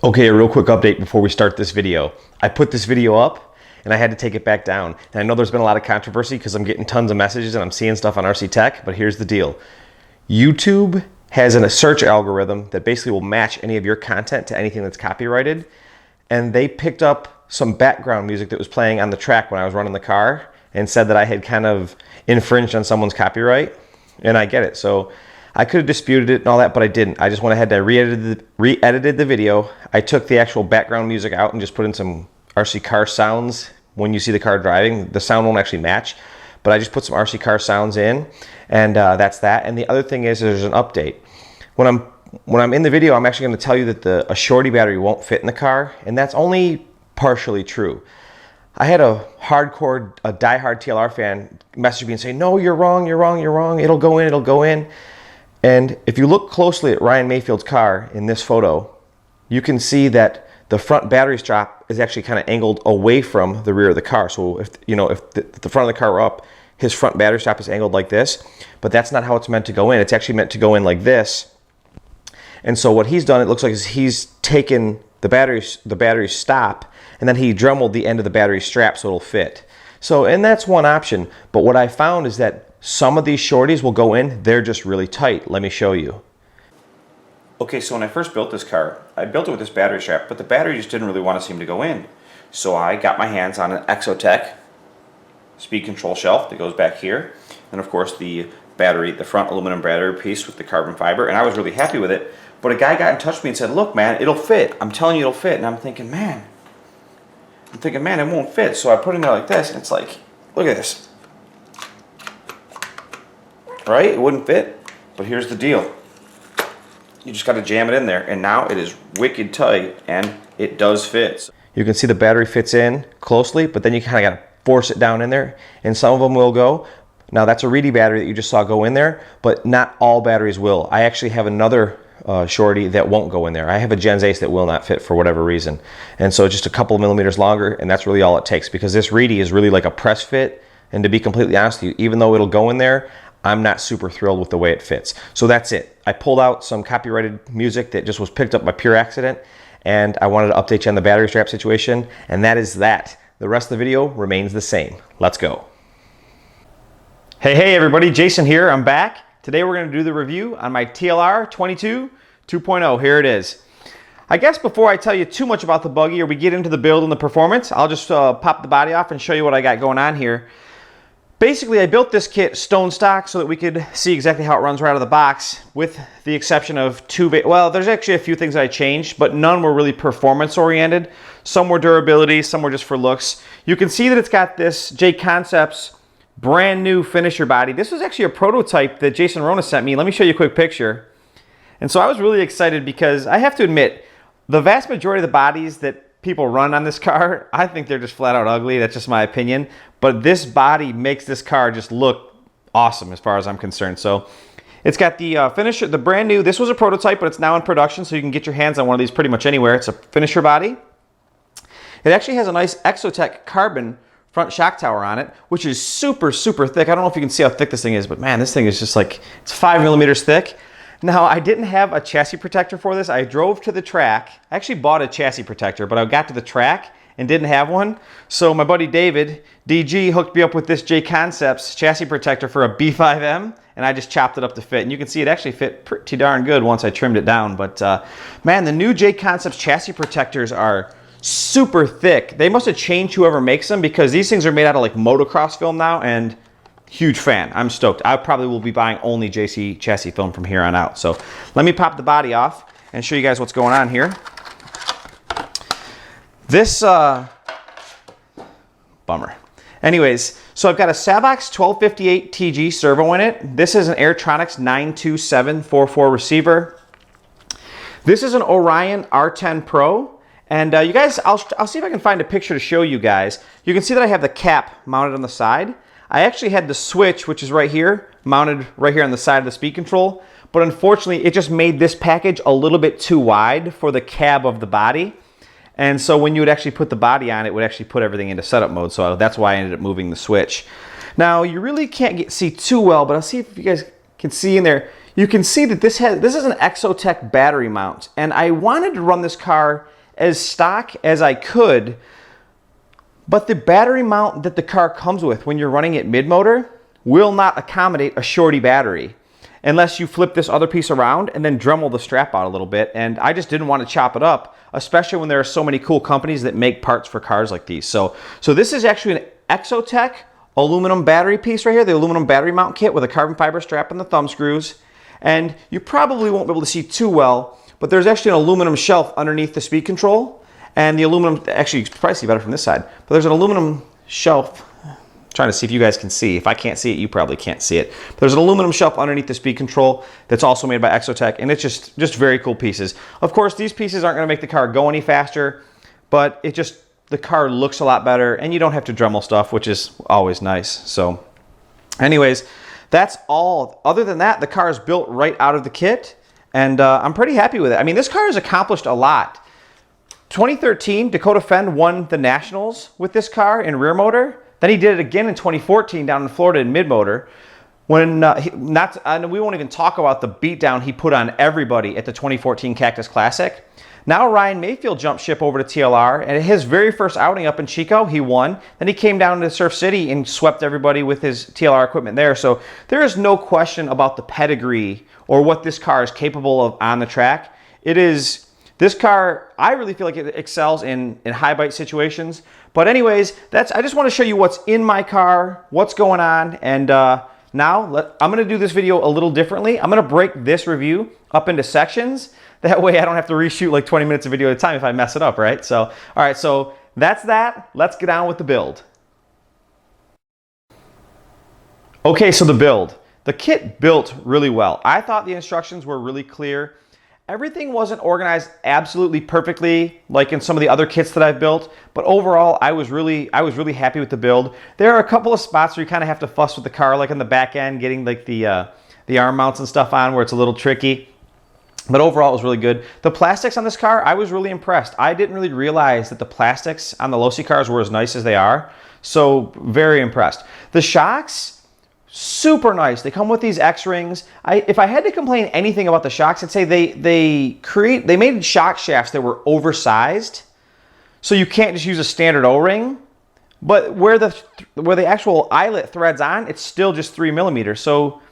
Okay, a real quick update before we start this video. I put this video up and I had to take it back down. And I know there's been a lot of controversy because I'm getting tons of messages and I'm seeing stuff on RC Tech, but here's the deal. YouTube has a search algorithm that basically will match any of your content to anything that's copyrighted. And they picked up some background music that was playing on the track when I was running the car and said that I had kind of infringed on someone's copyright. And I get it. So I could have disputed it and all that, but I didn't. I just went ahead and re-edited the video. I took the actual background music out and just put in some RC car sounds. When you see the car driving, the sound won't actually match, but I just put some RC car sounds in, and that's that. And the other thing is there's an update. When I'm in the video, I'm actually going to tell you that a shorty battery won't fit in the car, and that's only partially true. I had a diehard TLR fan message me and say, "No, you're wrong, you're wrong, you're wrong. It'll go in, it'll go in." And if you look closely at Ryan Mayfield's car in this photo, you can see that the front battery strap is actually kind of angled away from the rear of the car. So if the front of the car were up, his front battery strap is angled like this, but that's not how it's meant to go in. It's actually meant to go in like this. And so what he's done, it looks like, is he's taken the battery stop and then he dremeled the end of the battery strap so it'll fit. So, and that's one option. But what I found is that some of these shorties will go in, they're just really tight. Let me show you. Okay, so when I first built this car, I built it with this battery strap, but the battery just didn't really want to seem to go in. So I got my hands on an Exotech speed control shelf that goes back here. And of course the battery, the front aluminum battery piece with the carbon fiber, and I was really happy with it. But a guy got in touch with me and said, "Look, man, it'll fit. I'm telling you it'll fit." And I'm thinking, man, it won't fit. So I put it in there like this, and it's like, look at this. Right? It wouldn't fit. But here's the deal. You just got to jam it in there, and now it is wicked tight, and it does fit. You can see the battery fits in closely, but then you kind of got to force it down in there, and some of them will go. Now that's a Reedy battery that you just saw go in there, but not all batteries will. I actually have another shorty that won't go in there. I have a Gens Ace that will not fit for whatever reason, and so just a couple of millimeters longer, and that's really all it takes, because this Reedy is really like a press fit. And to be completely honest with you, even though it'll go in there, I'm not super thrilled with the way it fits. So that's it. I pulled out some copyrighted music that just was picked up by pure accident, and I wanted to update you on the battery strap situation, and that is that. The rest of the video remains the same. Let's go. Hey everybody, Jason here. I'm back. Today we're going to do the review on my TLR 22 2.0. Here it is. I guess before I tell you too much about the buggy or we get into the build and the performance, I'll just pop the body off and show you what I got going on here. Basically, I built this kit stone stock so that we could see exactly how it runs right out of the box, with the exception of well, there's actually a few things that I changed, but none were really performance oriented. Some were durability, some were just for looks. You can see that it's got this J Concepts brand new finisher body. This was actually a prototype that Jason Rona sent me. Let me show you a quick picture. And so I was really excited because I have to admit, the vast majority of the bodies that people run on this car, I think they're just flat out ugly. That's just my opinion. But this body makes this car just look awesome as far as I'm concerned. So it's got the finisher, the brand new, this was a prototype, but it's now in production, so you can get your hands on one of these pretty much anywhere. It's a finisher body. It actually has a nice Exotech carbon front shock tower on it, which is super, super thick. I don't know if you can see how thick this thing is, but man, this thing is just like, it's 5 millimeters thick. Now, I didn't have a chassis protector for this. I drove to the track. I actually bought a chassis protector, but I got to the track and didn't have one. So my buddy David, DG, hooked me up with this J Concepts chassis protector for a B5M, and I just chopped it up to fit. And you can see it actually fit pretty darn good once I trimmed it down. But man, the new J Concepts chassis protectors are super thick. They must have changed whoever makes them, because these things are made out of like motocross film now, and huge fan. I'm stoked. I probably will be buying only JC chassis film from here on out. So let me pop the body off and show you guys what's going on here. This, bummer. Anyways, so I've got a Savox 1258 TG servo in it. This is an Airtronics 92744 receiver. This is an Orion R10 Pro. And you guys, I'll see if I can find a picture to show you guys. You can see that I have the cap mounted on the side. I actually had the switch, which is right here, mounted right here on the side of the speed control, but unfortunately it just made this package a little bit too wide for the cab of the body. And so when you would actually put the body on, it would actually put everything into setup mode, so that's why I ended up moving the switch. Now, you really can't see too well, but I'll see if you guys can see in there. You can see that this is an Exotech battery mount, and I wanted to run this car as stock as I could, but the battery mount that the car comes with when you're running it mid-motor will not accommodate a shorty battery unless you flip this other piece around and then Dremel the strap out a little bit. And I just didn't want to chop it up, especially when there are so many cool companies that make parts for cars like these. So this is actually an Exotech aluminum battery piece right here, the aluminum battery mount kit with a carbon fiber strap and the thumb screws. And you probably won't be able to see too well, but there's actually an aluminum shelf underneath the speed control. And the aluminum, actually you can probably see better from this side, but there's an aluminum shelf. I'm trying to see if you guys can see. If I can't see it, you probably can't see it. But there's an aluminum shelf underneath the speed control that's also made by Exotech, and it's just very cool pieces. Of course, these pieces aren't gonna make the car go any faster, but the car looks a lot better, and you don't have to Dremel stuff, which is always nice. So anyways, that's all. Other than that, the car is built right out of the kit, and I'm pretty happy with it. I mean, this car has accomplished a lot. 2013, Dakota Fenn won the Nationals with this car in rear motor. Then he did it again in 2014 down in Florida in mid motor. When we won't even talk about the beatdown he put on everybody at the 2014 Cactus Classic. Now Ryan Mayfield jumped ship over to TLR, and at his very first outing up in Chico, he won. Then he came down to Surf City and swept everybody with his TLR equipment there. So there is no question about the pedigree or what this car is capable of on the track. This car, I really feel like it excels in high bite situations. But anyways, I just want to show you what's in my car, what's going on, and now I'm going to do this video a little differently. I'm going to break this review up into sections. That way I don't have to reshoot like 20 minutes of video at a time if I mess it up, right? So, all right, so that's that. Let's get on with the build. Okay, so the build. The kit built really well. I thought the instructions were really clear. Everything wasn't organized absolutely perfectly like in some of the other kits that I've built, but overall I was really happy with the build. There are a couple of spots where you kind of have to fuss with the car, like in the back end, getting like the arm mounts and stuff on where it's a little tricky. But overall, it was really good. The plastics on this car, I was really impressed. I didn't really realize that the plastics on the Losi cars were as nice as they are. So very impressed. The shocks, super nice. They come with these X-rings. If I had to complain anything about the shocks, I'd say they made shock shafts that were oversized, so you can't just use a standard O-ring. But where the actual eyelet threads on, it's still just 3mm. So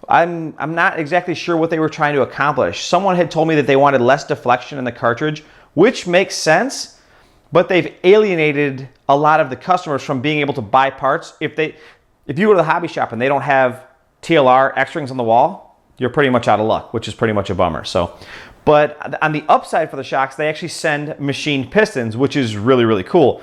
I'm not exactly sure what they were trying to accomplish. Someone had told me that they wanted less deflection in the cartridge, which makes sense. But they've alienated a lot of the customers from being able to buy parts. If you go to the hobby shop and they don't have TLR X-rings on the wall, you're pretty much out of luck, which is pretty much a bummer. So, but on the upside for the shocks, they actually send machined pistons, which is really, really cool.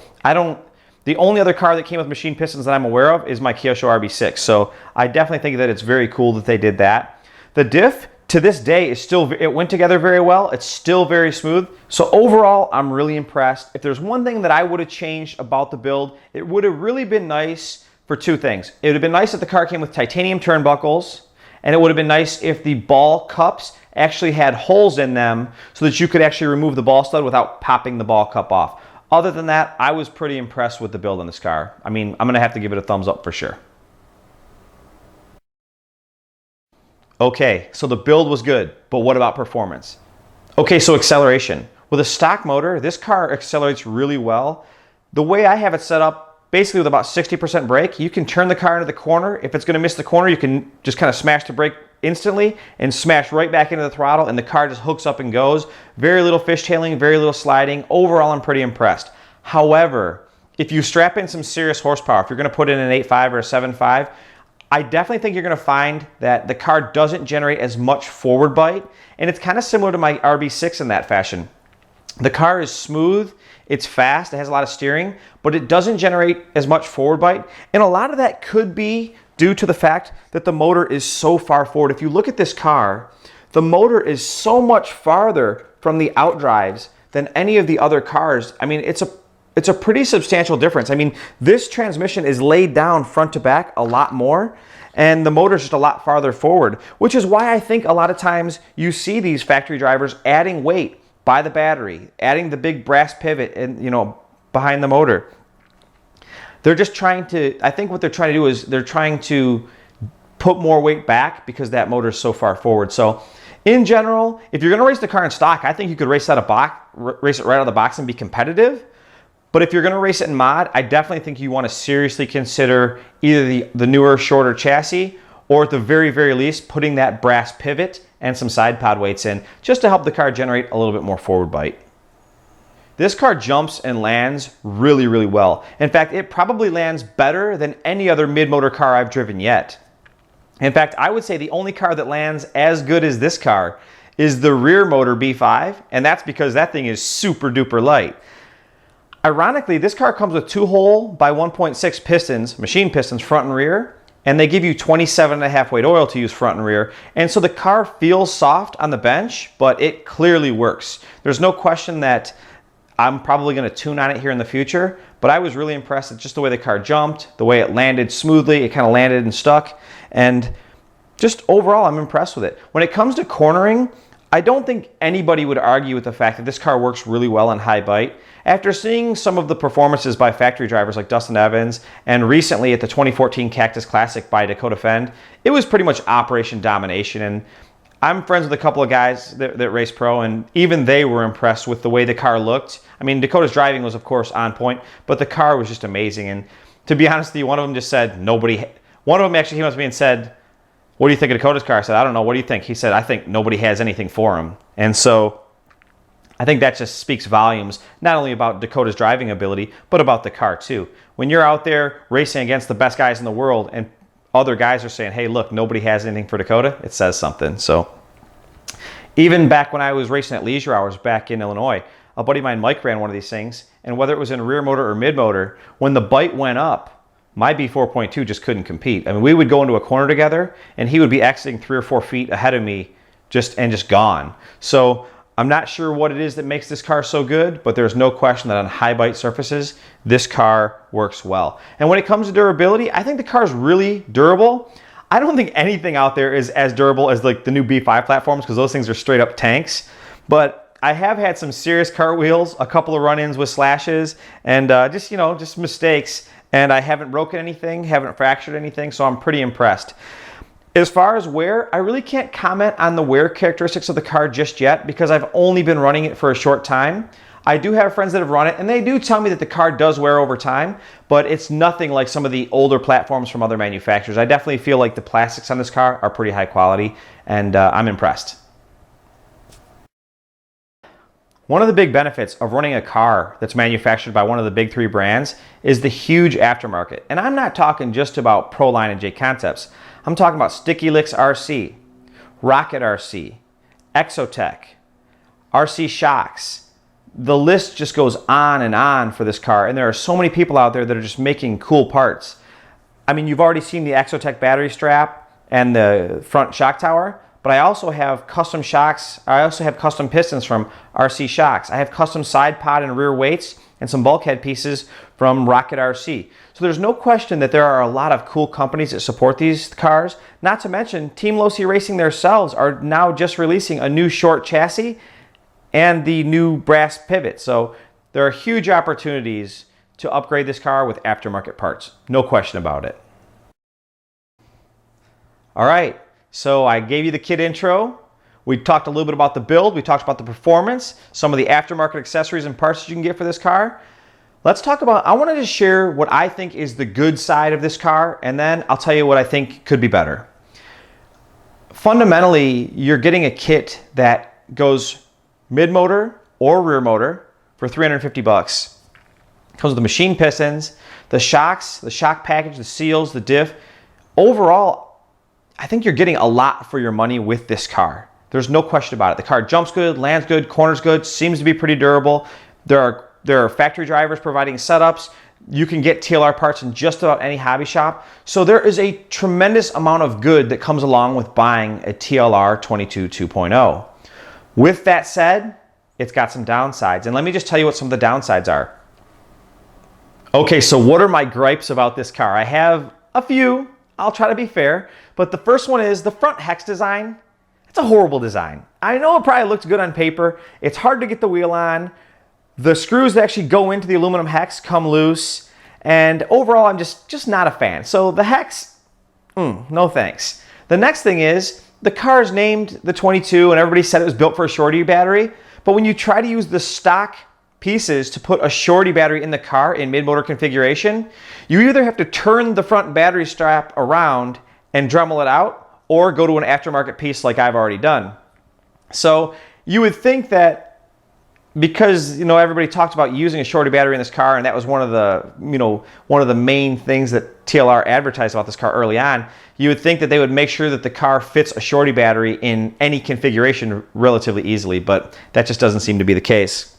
The only other car that came with machined pistons that I'm aware of is my Kyosho RB6. So I definitely think that it's very cool that they did that. The diff to this day is it went together very well. It's still very smooth. So overall, I'm really impressed. If there's one thing that I would have changed about the build, it would have really been nice for two things. It would have been nice if the car came with titanium turnbuckles, and it would have been nice if the ball cups actually had holes in them so that you could actually remove the ball stud without popping the ball cup off. Other than that, I was pretty impressed with the build on this car. I mean, I'm gonna have to give it a thumbs up for sure. Okay, so the build was good, but what about performance? Okay, so acceleration. With a stock motor, this car accelerates really well. The way I have it set up, basically with about 60% brake, you can turn the car into the corner. If it's gonna miss the corner, you can just kind of smash the brake instantly and smash right back into the throttle, and the car just hooks up and goes. Very little fishtailing, very little sliding. Overall, I'm pretty impressed. However, if you strap in some serious horsepower, if you're gonna put in an 8.5 or a 7.5, I definitely think you're gonna find that the car doesn't generate as much forward bite, and it's kind of similar to my RB6 in that fashion. The car is smooth, it's fast, it has a lot of steering, but it doesn't generate as much forward bite, and a lot of that could be due to the fact that the motor is so far forward. If you look at this car, the motor is so much farther from the outdrives than any of the other cars. I mean, it's a pretty substantial difference. I mean, this transmission is laid down front to back a lot more, and the motor's just a lot farther forward, which is why I think a lot of times you see these factory drivers adding weight by the battery, adding the big brass pivot and, you know, behind the motor. They're just trying to, I think what they're trying to do is they're trying to put more weight back because that motor is so far forward. So In general, if you're going to race the car in stock, I think you could race it right out of the box and be competitive. But if you're going to race it in mod, I definitely think you want to seriously consider either the newer, shorter chassis, or at the very, very least, putting that brass pivot and some side pod weights in just to help the car generate a little bit more forward bite. This car jumps and lands really, really well. In fact, it probably lands better than any other mid-motor car I've driven yet. In fact, I would say the only car that lands as good as this car is the rear motor B5, and that's because that thing is super duper light. Ironically, this car comes with 2-hole by 1.6 pistons, machine pistons, front and rear, and they give you 27.5 weight oil to use front and rear. And so the car feels soft on the bench, but it clearly works. There's no question that I'm probably going to tune on it here in the future, but I was really impressed with just the way the car jumped, the way it landed smoothly, it kind of landed and stuck, and just overall I'm impressed with it. When it comes to cornering, I don't think anybody would argue with the fact that this car works really well on high bite. After seeing some of the performances by factory drivers like Dustin Evans, and recently at the 2014 Cactus Classic by Dakota Fend, it was pretty much operation domination. And I'm friends with a couple of guys that race pro, and even they were impressed with the way the car looked. I mean, Dakota's driving was, of course, on point, but the car was just amazing. And to be honest with you, one of them just said, one of them actually came up to me and said, "What do you think of Dakota's car?" I said, "I don't know. What do you think?" He said, "I think nobody has anything for him." And so I think that just speaks volumes, not only about Dakota's driving ability, but about the car too. When you're out there racing against the best guys in the world and other guys are saying, "Hey, look, nobody has anything for Dakota," it says something. So even back when I was racing at Leisure Hours back in Illinois, a buddy of mine, Mike, ran one of these things, and whether it was in rear motor or mid motor, when the bite went up, my B4.2 just couldn't compete. I mean, we would go into a corner together, and he would be exiting 3 or 4 feet ahead of me, just gone. So I'm not sure what it is that makes this car so good, but there's no question that on high bite surfaces, this car works well. And when it comes to durability, I think the car is really durable. I don't think anything out there is as durable as like the new B5 platforms, because those things are straight up tanks. But I have had some serious cartwheels, a couple of run-ins with slashes, and just mistakes. And I haven't broken anything, haven't fractured anything, so I'm pretty impressed. As far as wear, I really can't comment on the wear characteristics of the car just yet because I've only been running it for a short time. I do have friends that have run it, and they do tell me that the car does wear over time, but it's nothing like some of the older platforms from other manufacturers. I definitely feel like the plastics on this car are pretty high quality, and I'm impressed. One of the big benefits of running a car that's manufactured by one of the big 3 brands is the huge aftermarket. And I'm not talking just about Proline and J Concepts. I'm talking about Sticky Licks RC, Rocket RC, Exotech, RC Shocks. The list just goes on and on for this car, and there are so many people out there that are just making cool parts. I mean, you've already seen the Exotech battery strap and the front shock tower, but I also have custom shocks. I also have custom pistons from RC Shocks. I have custom side pod and rear weights and some bulkhead pieces from Rocket RC. So there's no question that there are a lot of cool companies that support these cars. Not to mention, Team Losi Racing themselves are now just releasing a new short chassis and the new brass pivot. So there are huge opportunities to upgrade this car with aftermarket parts. No question about it. All right, so I gave you the kit intro. We talked a little bit about the build. We talked about the performance, some of the aftermarket accessories and parts that you can get for this car. Let's talk about, I wanted to share what I think is the good side of this car, and then I'll tell you what I think could be better. Fundamentally, you're getting a kit that goes mid-motor or rear motor for $350. Comes with the machine pistons, the shocks, the shock package, the seals, the diff. Overall, I think you're getting a lot for your money with this car. There's no question about it. The car jumps good, lands good, corners good, seems to be pretty durable. There are factory drivers providing setups. You can get TLR parts in just about any hobby shop. So there is a tremendous amount of good that comes along with buying a TLR 22 2.0. With that said, it's got some downsides. And let me just tell you what some of the downsides are. Okay, so what are my gripes about this car? I have a few. I'll try to be fair. But the first one is the front hex design. It's a horrible design. I know it probably looks good on paper. It's hard to get the wheel on. The screws that actually go into the aluminum hex come loose. And overall, I'm just not a fan. So the hex, no thanks. The next thing is the car is named the 22 and everybody said it was built for a shorty battery, but when you try to use the stock pieces to put a shorty battery in the car in mid-motor configuration, you either have to turn the front battery strap around and Dremel it out, or go to an aftermarket piece like I've already done. So you would think that because everybody talked about using a shorty battery in this car, and that was one of the main things that TLR advertised about this car early on, you would think that they would make sure that the car fits a shorty battery in any configuration relatively easily, but that just doesn't seem to be the case.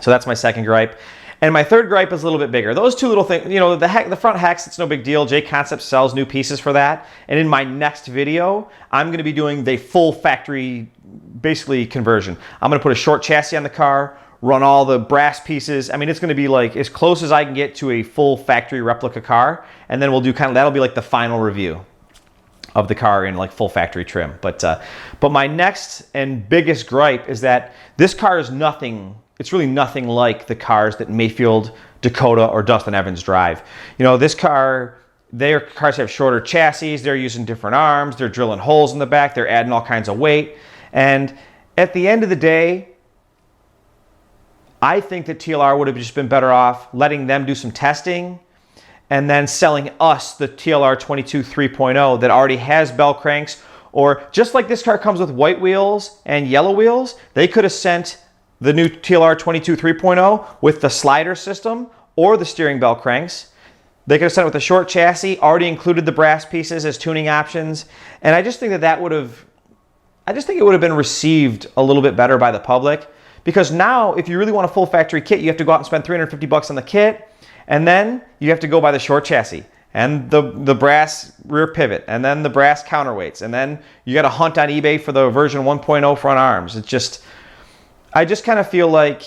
So that's my second gripe. And my third gripe is a little bit bigger. Those two little things, the front hex, it's no big deal. J Concept sells new pieces for that. And in my next video, I'm going to be doing the full factory, basically, conversion. I'm going to put a short chassis on the car, run all the brass pieces. I mean, it's going to be like as close as I can get to a full factory replica car. And then we'll do that'll be like the final review of the car in like full factory trim. But my next and biggest gripe is that this car is nothing. It's really nothing like the cars that Mayfield, Dakota, or Dustin Evans drive. This car, their cars have shorter chassis, they're using different arms, they're drilling holes in the back, they're adding all kinds of weight. And at the end of the day, I think that TLR would have just been better off letting them do some testing and then selling us the TLR 22 3.0 that already has bell cranks. Or just like this car comes with white wheels and yellow wheels, they could have sent the new TLR 22 3.0 with the slider system or the steering bell cranks. They could have sent it with a short chassis, already included the brass pieces as tuning options. And I just think that it would have been received a little bit better by the public, because now if you really want a full factory kit, you have to go out and spend $350 on the kit, and then you have to go buy the short chassis and the brass rear pivot and then the brass counterweights, and then you got to hunt on eBay for the version 1.0 front arms. I just kind of feel like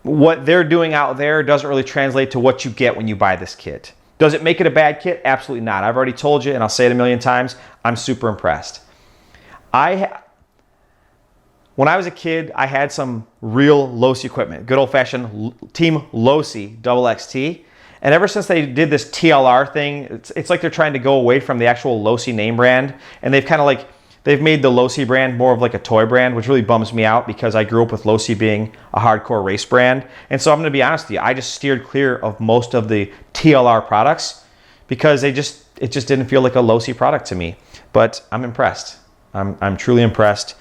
what they're doing out there doesn't really translate to what you get when you buy this kit. Does it make it a bad kit? Absolutely not. I've already told you, and I'll say it a million times, I'm super impressed. When I was a kid, I had some real Losi equipment, good old-fashioned Team Losi XXT. And ever since they did this TLR thing, it's like they're trying to go away from the actual Losi name brand, and they've made the Losi brand more of like a toy brand, which really bums me out because I grew up with Losi being a hardcore race brand. And so I'm going to be honest with you, I just steered clear of most of the TLR products because it just didn't feel like a Losi product to me. But I'm impressed. I'm truly impressed.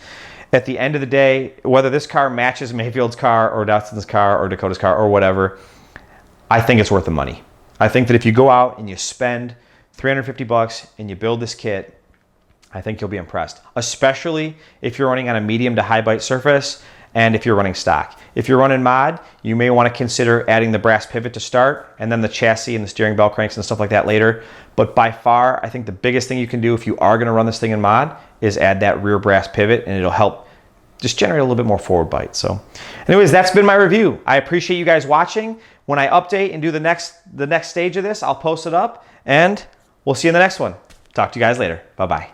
At the end of the day, whether this car matches Mayfield's car or Dustin's car or Dakota's car or whatever, I think it's worth the money. I think that if you go out and you spend $350 and you build this kit, I think you'll be impressed, especially if you're running on a medium to high bite surface and if you're running stock. If you're running mod, you may want to consider adding the brass pivot to start and then the chassis and the steering bell cranks and stuff like that later. But by far, I think the biggest thing you can do if you are going to run this thing in mod is add that rear brass pivot, and it'll help just generate a little bit more forward bite. So anyways, that's been my review. I appreciate you guys watching. When I update and do the next stage of this, I'll post it up, and we'll see you in the next one. Talk to you guys later. Bye-bye.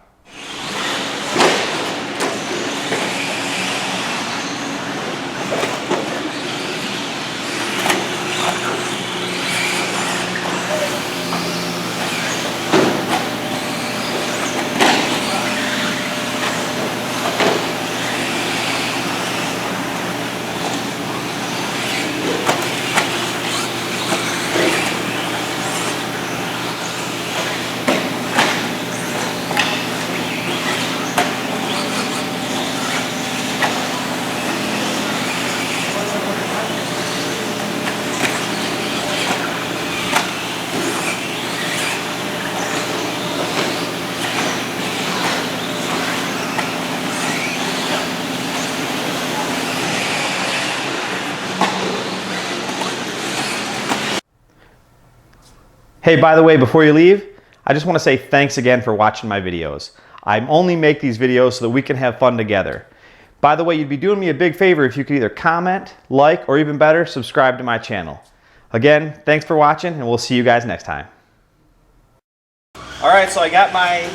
Hey, by the way, before you leave, I just want to say thanks again for watching my videos. I only make these videos so that we can have fun together. By the way, you'd be doing me a big favor if you could either comment, like, or even better, subscribe to my channel. Again, thanks for watching, and we'll see you guys next time. All right, so I got my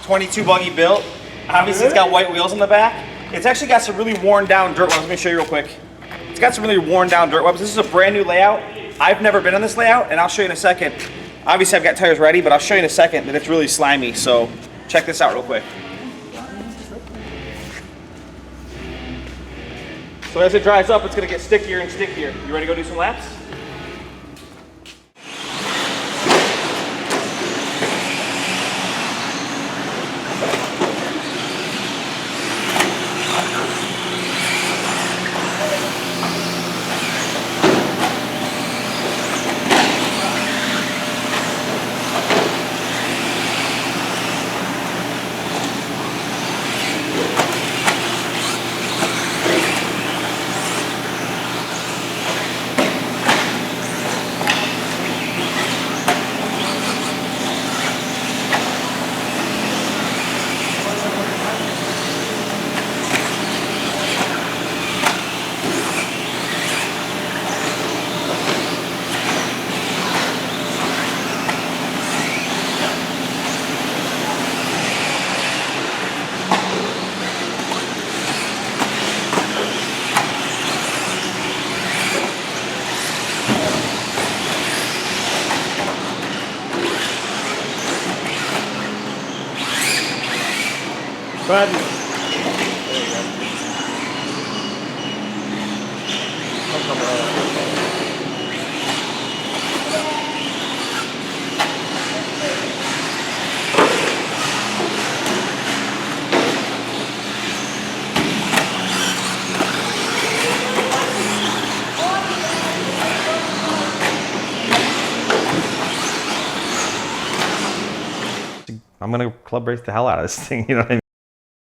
22 buggy built. Obviously, it's got white wheels on the back. It's actually got some really worn down dirt webs. Let me show you real quick. It's got some really worn down dirt webs. This is a brand new layout. I've never been on this layout, and I'll show you in a second. Obviously, I've got tires ready, but I'll show you in a second that it's really slimy. So Check this out real quick. So as it dries up, it's gonna get stickier and stickier. You ready to go do some laps? But there you go. I'm gonna club race the hell out of this thing, you know what I mean?